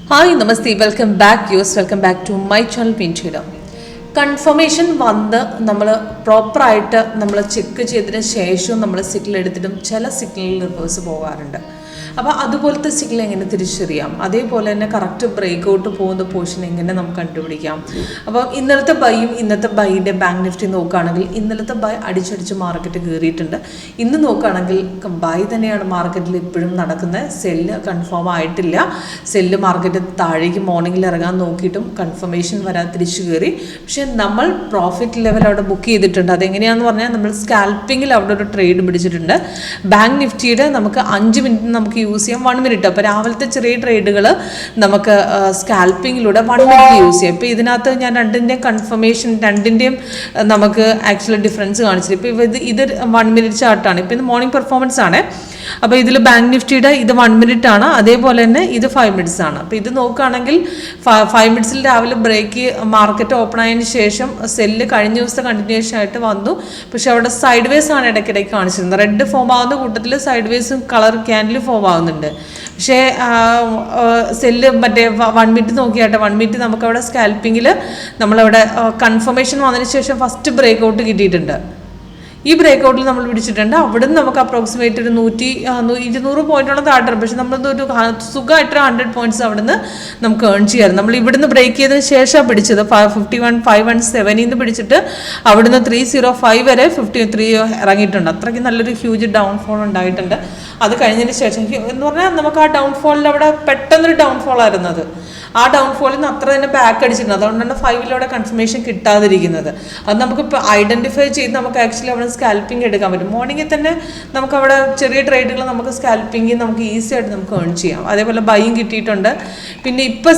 Hi നമസ്തേ, welcome back to my channel പിൻചീടം. Confirmation വന്ന് നമ്മൾ പ്രോപ്പറായിട്ട് നമ്മൾ ചെക്ക് ചെയ്തതിന് ശേഷവും നമ്മൾ സിഗ്നൽ എടുത്തിട്ടും ചില സിഗ്നലിൽ റിവേഴ്സ് പോകാറുണ്ട്. അപ്പോൾ അതുപോലത്തെ സിഗ്നൽ എങ്ങനെ തിരിച്ചറിയാം, അതേപോലെ തന്നെ കറക്റ്റ് ബ്രേക്ക് ഔട്ട് പോകുന്ന പോർഷൻ എങ്ങനെ നമുക്ക് കണ്ടുപിടിക്കാം. അപ്പോൾ ഇന്നലത്തെ ബൈയും ഇന്നത്തെ ബൈൻ്റെ ബാങ്ക് നിഫ്റ്റി നോക്കുകയാണെങ്കിൽ ഇന്നലത്തെ ബൈ അടിച്ചടിച്ച് മാർക്കറ്റ് കയറിയിട്ടുണ്ട്. ഇന്ന് നോക്കുകയാണെങ്കിൽ ബൈ തന്നെയാണ് മാർക്കറ്റിൽ ഇപ്പോഴും നടക്കുന്നത്. സെല്ല് കൺഫേം ആയിട്ടില്ല. സെല്ല് മാർക്കറ്റ് താഴേക്ക് മോർണിംഗിൽ ഇറങ്ങാൻ നോക്കിയിട്ടും കൺഫർമേഷൻ വരാതെ തിരിച്ചു കയറി. പക്ഷേ നമ്മൾ പ്രോഫിറ്റ് ലെവൽ അവിടെ ബുക്ക് ചെയ്തിട്ടുണ്ട്. അതെങ്ങനെയാണെന്ന് പറഞ്ഞാൽ നമ്മൾ സ്കാൽപ്പിങ്ങിൽ അവിടെ ഒരു ട്രേഡ് പിടിച്ചിട്ടുണ്ട്. ബാങ്ക് നിഫ്റ്റിയുടെ നമുക്ക് 5 മിനിറ്റ് നമുക്ക് യൂസ് ചെയ്യാം, 1 മിനിറ്റ്. അപ്പോൾ രാവിലത്തെ ചെറിയ ട്രേഡുകൾ നമുക്ക് സ്കാൽപ്പിങ്ങിലൂടെ 1 മിനിറ്റ് യൂസ് ചെയ്യാം. ഇപ്പോൾ ഇതിനകത്ത് ഞാൻ രണ്ടിൻ്റെയും കൺഫർമേഷൻ രണ്ടിൻ്റെയും നമുക്ക് ആക്ച്വലി ഡിഫറൻസ് കാണിച്ചിട്ട് ഇപ്പോൾ ഇത് 1 മിനിറ്റ് ചാർട്ടാണ്. ഇപ്പോൾ ഇത് മോർണിംഗ് പെർഫോമൻസ് ആണ്. അപ്പോൾ ഇതിൽ ബാങ്ക് നിഫ്റ്റിയുടെ ഇത് 1 മിനിറ്റ് ആണ്, അതേപോലെ തന്നെ ഇത് 5 മിനിറ്റ്സ് ആണ്. അപ്പോൾ ഇത് നോക്കുകയാണെങ്കിൽ 5 മിനിറ്റ്സിൽ രാവിലെ ബ്രേക്ക് മാർക്കറ്റ് ഓപ്പൺ ആയതിനു ശേഷം സെല്ല് കഴിഞ്ഞ ദിവസത്തെ കണ്ടിന്യൂഷൻ ആയിട്ട് വന്നു. പക്ഷെ അവിടെ സൈഡ് വേസ് ആണ് ഇടയ്ക്കിടയ്ക്ക് കാണിച്ചിരുന്നത്. റെഡ് ഫോം ആവുന്ന കൂട്ടത്തിൽ സൈഡ് വേസും കളർ ക്യാൻഡിൽ ഫോം ആവുന്നുണ്ട്. പക്ഷേ സെല്ല് മറ്റേ 1 മിനിറ്റ് നോക്കിയാട്ടെ, 1 മിനിറ്റ് നമുക്കവിടെ സ്കാൽപ്പിങ്ങിൽ നമ്മളവിടെ കൺഫർമേഷൻ വന്നതിന് ശേഷം ഫസ്റ്റ് ബ്രേക്ക് ഔട്ട് കിട്ടിയിട്ടുണ്ട്. ഈ ബ്രേക്ക് ഔട്ടിൽ നമ്മൾ പിടിച്ചിട്ടുണ്ട്. അവിടെ നിന്ന് നമുക്ക് അപ്രോക്സിമേറ്റ് ഒരു 200 പോയിന്റോളം താഴ്ത്തണം. പക്ഷെ നമ്മളൊരു സുഖമായിട്ട് 100 പോയിന്റ്സ് അവിടെ നിന്ന് നമുക്ക് ഏൺ ചെയ്യാറുണ്ട്. നമ്മൾ ഇവിടുന്ന് ബ്രേക്ക് ചെയ്തതിന് ശേഷമാണ് പിടിച്ചത്. 51,517 നിന്ന് പിടിച്ചിട്ട് അവിടുന്ന് 305 വരെ 53 ഇറങ്ങിയിട്ടുണ്ട്. അത്രയ്ക്ക് നല്ലൊരു ഹ്യൂജ് ഡൗൺഫോൾ ഉണ്ടായിട്ടുണ്ട്. അത് കഴിഞ്ഞതിന് ശേഷം എന്ന് പറഞ്ഞാൽ നമുക്ക് ആ ഡൗൺഫോളിൽ അവിടെ പെട്ടെന്നൊരു ഡൗൺഫോൾ ആയിരുന്നത്. ആ ഡൗൺഫോളിൽ നിന്ന് അത്ര തന്നെ ബാക്ക് അടിച്ചിട്ടുണ്ട്. അതുകൊണ്ടാണ് 5-ലൂടെ കൺഫർമേഷൻ കിട്ടാതിരിക്കുന്നത്. അത് നമുക്കിപ്പോൾ ഐഡൻറ്റിഫൈ ചെയ്ത് നമുക്ക് ആക്ച്വലി അവിടെ സ്കാൽപ്പിംഗ് എടുക്കാൻ പറ്റും. മോർണിംഗിൽ തന്നെ നമുക്കവിടെ ചെറിയ ട്രേഡുകൾ നമുക്ക് സ്കാൽപ്പിംഗ് നമുക്ക് ഈസി ആയിട്ട് നമുക്ക് ഏൺ ചെയ്യാം. അതേപോലെ ബൈയും കിട്ടിയിട്ടുണ്ട്. പിന്നെ ഇപ്പോൾ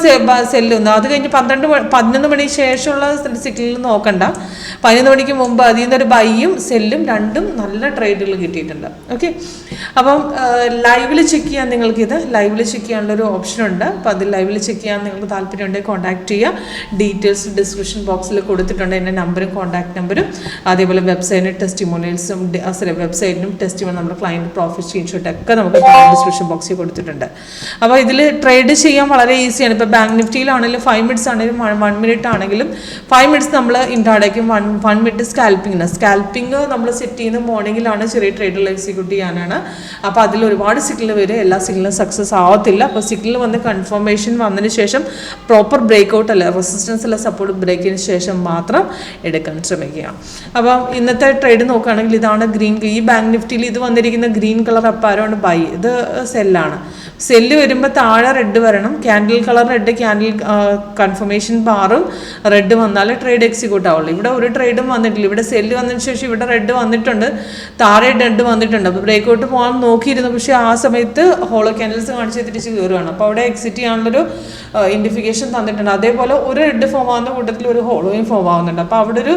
സെല്ലൊന്നും അത് കഴിഞ്ഞ് 11 മണി ശേഷമുള്ള സിഗ്നലിൽ നോക്കണ്ട. 11 മണിക്ക് മുമ്പ് അതിൽ നിന്നൊരു ബൈയും സെല്ലും രണ്ടും നല്ല ട്രേഡുകൾ കിട്ടിയിട്ടുണ്ട്. ഓക്കെ, അപ്പം ലൈവിൽ ചെക്ക് ചെയ്യാൻ നിങ്ങൾക്കിത് ലൈവിൽ ചെക്ക് ചെയ്യാനുള്ളൊരു ഓപ്ഷൻ ഉണ്ട്. അപ്പോൾ അത് ലൈവിൽ ചെക്ക് ചെയ്യാൻ നിങ്ങൾക്ക് താല്പര്യമുണ്ടെങ്കിൽ കോൺടാക്ട് ചെയ്യുക. ഡീറ്റെയിൽസ് ഡിസ്ക്രിപ്ഷൻ ബോക്സിൽ കൊടുത്തിട്ടുണ്ട്, എൻ്റെ നമ്പറും കോൺടാക്ട് നമ്പറും. അതേപോലെ വെബ്സൈറ്റിന് ടെസ്റ്റിമോണിയൽസും വെബ്സൈറ്റിനും ടെസ്റ്റിമോണിയൽ നമ്മുടെ ക്ലയൻറ്റ് പ്രോഫിറ്റ് സ്ക്രീൻഷോട്ട് ഒക്കെ നമുക്ക് ഡിസ്ക്രിപ്ഷൻ ബോക്സിൽ കൊടുത്തിട്ടുണ്ട്. അപ്പോൾ ഇതിൽ ട്രേഡ് ചെയ്യാൻ വളരെ ഈസിയാണ്. ഇപ്പോൾ ബാങ്ക് നിഫ്റ്റിയിലാണെങ്കിലും 5 മിനിറ്റ്സ് ആണെങ്കിലും 1 മിനിറ്റ് ആണെങ്കിലും 5 മിനിറ്റ്സ് നമ്മൾ ഇൻട്രാഡേക്കും 1 മിനിറ്റ് സ്കാൽപ്പിംഗ് നമ്മൾ സെറ്റ് ചെയ്യുന്ന മോർണിംഗിലാണ്. ചെറിയ ട്രേഡുകൾ എക്സിക്യൂട്ട് ചെയ്യാനാണ്. അപ്പോൾ അതിൽ ഒരുപാട് സിഗ്നൽ വരും. എല്ലാ സിഗ്നലും സക്സസ് ആവത്തില്ല. അപ്പോൾ സിഗ്നൽ വന്ന് കൺഫർമേഷൻ വന്നതിന് ശേഷം പ്രോപ്പർ ബ്രേക്ക് ഔട്ട് അല്ല, റെസിസ്റ്റൻസ് അല്ല, സപ്പോർട്ട് ബ്രേക്കിന് ശേഷം മാത്രം എടുക്കാൻ ശ്രമിക്കുക. അപ്പം ഇന്നത്തെ ട്രേഡ് നോക്കുകയാണെങ്കിൽ ഇതാണ് ഈ ബാങ്ക് നിഫ്റ്റിയിൽ ഇത് വന്നിരിക്കുന്ന ഗ്രീൻ കളർ അപ്പാരമാണ് ബൈ, ഇത് സെല്ലാണ്. സെല്ല് വരുമ്പോൾ താഴെ റെഡ് വരണം, candle colour red, candle confirmation ബാറും റെഡ് വന്നാലേ ട്രേഡ് എക്സിക്യൂട്ട് ആവുള്ളൂ. ഇവിടെ ഒരു ട്രേഡും വന്നിട്ടില്ല. ഇവിടെ സെല്ല് വന്നതിന് ശേഷം ഇവിടെ റെഡ് വന്നിട്ടുണ്ട്, താഴെ റെഡ് വന്നിട്ടുണ്ട്. അപ്പോൾ ബ്രേക്ക് ഔട്ട് പോകാൻ നോക്കിയിരുന്നു. പക്ഷേ ആ സമയത്ത് ഹോളോ ക്യാൻഡിൽസ് കാണിച്ച് തിരിച്ച് കയറുകയാണ്. അപ്പോൾ അവിടെ എക്സിറ്റ് ചെയ്യാനുള്ളൊരു ഇൻഡിഫിക്കേഷൻ തന്നിട്ടുണ്ട്. അതേപോലെ ഒരു റെഡ് ഫോം ആവുന്ന കൂട്ടത്തിൽ ഒരു ഹോളോയും ഫോം ആവുന്നുണ്ട്. അപ്പോൾ അവിടെ ഒരു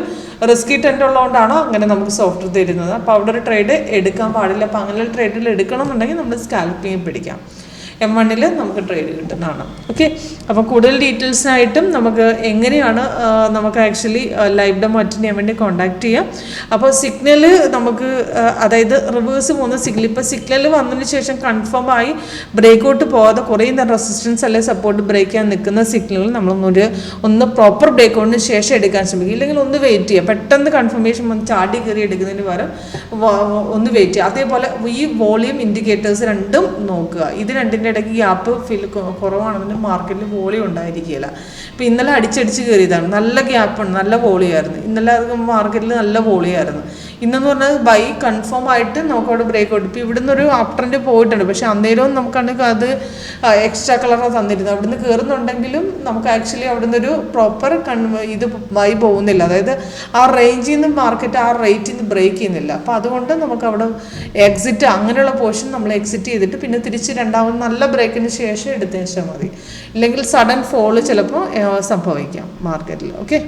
റിസ്കി ടെൻഡ് ഉള്ളതുകൊണ്ടാണ് അങ്ങനെ നമുക്ക് സോഫ്റ്റ് തരുന്നത്. അപ്പോൾ അവിടെ ഒരു ട്രേഡ് എടുക്കാൻ പാടില്ല. അപ്പോൾ അങ്ങനെ ട്രേഡിൽ എടുക്കണം എന്നുണ്ടെങ്കിൽ നമ്മൾ സ്കാൽപ്പിംഗ് പിടിക്കാം. M1 നമുക്ക് ട്രേഡ് കിട്ടുന്നതാണ്. ഓക്കെ, അപ്പോൾ കൂടുതൽ ഡീറ്റെയിൽസിനായിട്ടും നമുക്ക് എങ്ങനെയാണ് നമുക്ക് ആക്ച്വലി ലൈവ് ഡെമോ അറ്റൻഡ് ചെയ്യാൻ വേണ്ടി കോൺടാക്ട് ചെയ്യാം. അപ്പോൾ സിഗ്നൽ നമുക്ക് അതായത് റിവേഴ്സ് പോകുന്ന സിഗ്നൽ, ഇപ്പോൾ സിഗ്നൽ വന്നതിന് ശേഷം കൺഫേം ആയി ബ്രേക്ക് ഔട്ട് പോകാതെ കുറേ നേരം റെസിസ്റ്റൻസ് അല്ലെങ്കിൽ സപ്പോർട്ട് ബ്രേക്ക് ചെയ്യാൻ നിൽക്കുന്ന സിഗ്നലുകൾ ഒന്ന് പ്രോപ്പർ ബ്രേക്ക് ഔട്ടിന് ശേഷം എടുക്കാൻ ശ്രമിക്കുക. ഇല്ലെങ്കിൽ ഒന്ന് വെയിറ്റ് ചെയ്യുക. പെട്ടെന്ന് കൺഫർമേഷൻ വന്ന് ചാടി കയറി എടുക്കുന്നതിന് പകരം ഒന്ന് വെയിറ്റ് ചെയ്യുക. അതേപോലെ ഈ വോളിയം ഇൻഡിക്കേറ്റേഴ്സ് രണ്ടും നോക്കുക. ഇത് രണ്ടിൻ്റെ ഇടയ്ക്ക് ഗ്യാപ്പ് കുറവാണെന്നുണ്ടെങ്കിൽ മാർക്കറ്റിൽ വോളിയം ഉണ്ടായിരിക്കുകയില്ല. ഇപ്പോൾ ഇന്നലെ അടിച്ചടിച്ച് കയറിയതാണ്, നല്ല ഗ്യാപ്പാണ്, നല്ല വോളിയായിരുന്നു. ഇന്നലെ മാർക്കറ്റിൽ നല്ല വോളിയായിരുന്നു. ഇന്നെന്ന് പറഞ്ഞാൽ ബൈ കൺഫേം ആയിട്ട് നമുക്കവിടെ ബ്രേക്ക് ഔട്ട്. ഇപ്പോൾ ഇവിടുന്ന് ഒരു അപ് ട്രെൻഡ് പോയിട്ടുണ്ട്. പക്ഷേ അന്നേരവും നമുക്കാണെങ്കിൽ അത് എക്സ്ട്രാ കളറാണ് തന്നിരുന്നത്. അവിടുന്ന് കയറുന്നുണ്ടെങ്കിലും നമുക്ക് ആക്ച്വലി അവിടുന്ന് ഒരു പ്രോപ്പർ ഇത് ബൈ പോകുന്നില്ല. അതായത് ആ റേഞ്ചിൽ നിന്ന് മാർക്കറ്റ് ആ റേറ്റിൽ നിന്ന് ബ്രേക്ക് ചെയ്യുന്നില്ല. അപ്പോൾ അതുകൊണ്ട് നമുക്ക് അവിടെ എക്സിറ്റ് അങ്ങനെയുള്ള പോർഷൻ നമ്മൾ എക്സിറ്റ് ചെയ്തിട്ട് പിന്നെ തിരിച്ച് രണ്ടാമത് നല്ല ബ്രേക്കിന് ശേഷം എടുത്തേച്ചാൽ മതി. ഇല്ലെങ്കിൽ സഡൻ ഫോള് ചിലപ്പോൾ സംഭവിക്കാം മാർക്കറ്റിൽ. ഓക്കെ,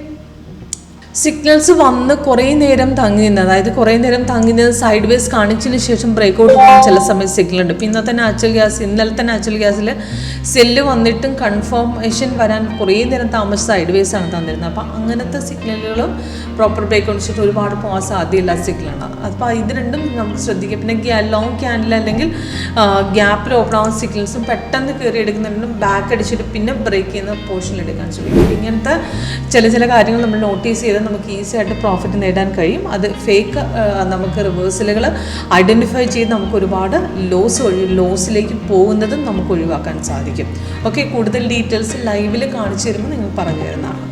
സിഗ്നൽസ് വന്ന് കുറേ നേരം തങ്ങി നിന്ന്, അതായത് കുറേ നേരം തങ്ങി നിന്ന് സൈഡ് വേസ് കാണിച്ചതിന് ശേഷം ബ്രേക്ക് ഔട്ട് പോകാൻ ചില സമയത്ത് സിഗ്നൽ ഉണ്ട്. ഇപ്പോൾ ഇന്നലത്തെ നാച്ചുറൽ ഗ്യാസിൽ സെല്ല് വന്നിട്ടും കൺഫർമേഷൻ വരാൻ കുറേ നേരം താമസിച്ച് സൈഡ് വേസ് ആണ് തന്നിരുന്നത്. അപ്പോൾ അങ്ങനത്തെ സിഗ്നലുകളും പ്രോപ്പർ ബ്രേക്ക് ഔട്ട് ചെയ്തിട്ട് ഒരുപാട് പോകാൻ സാധ്യതയില്ലാത്ത സിഗ്നലാണ്. അപ്പോൾ ഇത് രണ്ടും നമുക്ക് ശ്രദ്ധിക്കാം. പിന്നെ ലോങ് ക്യാനിൽ അല്ലെങ്കിൽ ഗ്യാപ്പിൽ ഓപ്പൺ ആവുന്ന സിഗ്നൽസും പെട്ടെന്ന് കയറി എടുക്കുന്നുണ്ടും ബാക്ക് അടിച്ചിട്ട് പിന്നെ ബ്രേക്ക് ചെയ്യുന്ന പോർഷനിൽ എടുക്കാൻ ശ്രമിക്കും. ഇങ്ങനത്തെ ചില കാര്യങ്ങൾ നമ്മൾ നോട്ടീസ് ചെയ്താൽ നമുക്ക് ഈസി ആയിട്ട് പ്രോഫിറ്റ് നേടാൻ കഴിയും. അത് ഫേക്ക് നമുക്ക് റിവേഴ്സലുകൾ ഐഡൻറ്റിഫൈ ചെയ്ത് നമുക്ക് ഒരുപാട് ലോസിലേക്ക് പോകുന്നതും നമുക്ക് ഒഴിവാക്കാൻ സാധിക്കും. ഓക്കെ, കൂടുതൽ ഡീറ്റെയിൽസ് ലൈവിൽ കാണിച്ചു തരുമ്പോൾ നിങ്ങൾ പറഞ്ഞു തരുന്നതാണ്.